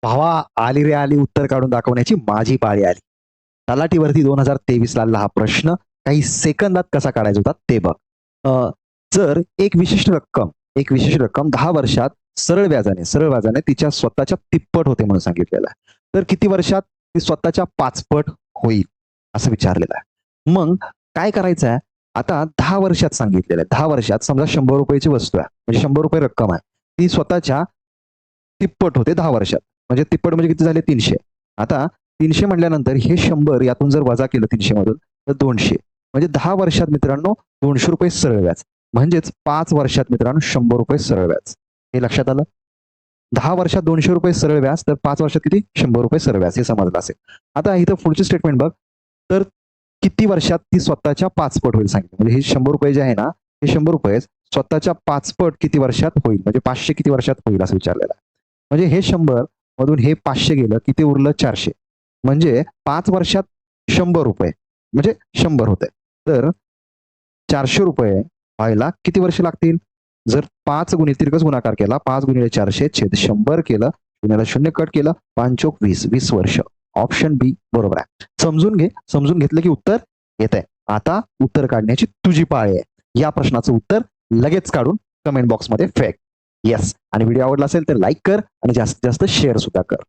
भावा आली रे आली उत्तर काढून दाखवण्याची माझी पाळी आली. तलाठीवरती 2023 ला हा प्रश्न काही सेकंदात कसा काढायचा होता ते बघ. जर एक विशिष्ट रक्कम 10 वर्षात सरळ व्याजाने तिच्या स्वतःच्या तिप्पट होते म्हणून सांगितलेलं आहे. तर किती वर्षात ती स्वतःच्या 5 पट होईल असं विचारलेलं आहे. मग काय करायचं आहे? आता 10 वर्षात सांगितलेलं आहे. 10 वर्षात समजा 100 रुपयाची वस्तू आहे, म्हणजे 100 रुपये रक्कम आहे. ती स्वतःच्या तिप्पट होते 10 वर्षात. म्हणजे तिप्पट म्हणजे किती झाले? 300. आता 300 म्हटल्यानंतर हे 100 यातून जर वजा केलं 300 मधून तर 200. म्हणजे 10 वर्षात मित्रांनो 200 रुपये सरळ व्याज. म्हणजेच 5 वर्षात मित्रांनो 100 रुपये सरळ व्याज. हे लक्षात आलं? 10 वर्षात 200 रुपये सरळ व्याज, तर 5 वर्षात किती? 100 रुपये सरळ व्याज. हे समजलं असेल. आता इथं पुढची स्टेटमेंट बघ. तर किती वर्षात ती स्वतःच्या 5 पट होईल सांगितलं. म्हणजे हे 100 रुपये जे आहे ना, हे 100 रुपये स्वतःच्या 5 पट किती वर्षात होईल? म्हणजे 500 किती वर्षात होईल असं विचारलेलं आहे. म्हणजे हे 100 मधून हे 500 गेलं, किती उरलं? 400. म्हणजे 5 वर्षात 100 रुपये म्हणजे 100 होते. तर 400 रुपये व्हायला किती वर्ष लागतील? जर 5 तिरकस गुणाकार केला, 5 गुणिले 400 छेद 100 केलं, शून्याला 0 कट केलं, 5 चोक 20, 20 वर्ष. ऑप्शन बी बरोबर आहे. समजून घे. समजून घेतलं की उत्तर येत आहे. आता उत्तर काढण्याची तुझी पाळी आहे. या प्रश्नाचं उत्तर लगेच काढून कमेंट बॉक्समध्ये फेक. येस. आणि व्हिडिओ आवडला असेल तर लाईक कर आणि जास्तीत जास्त शेअर सुद्धा कर.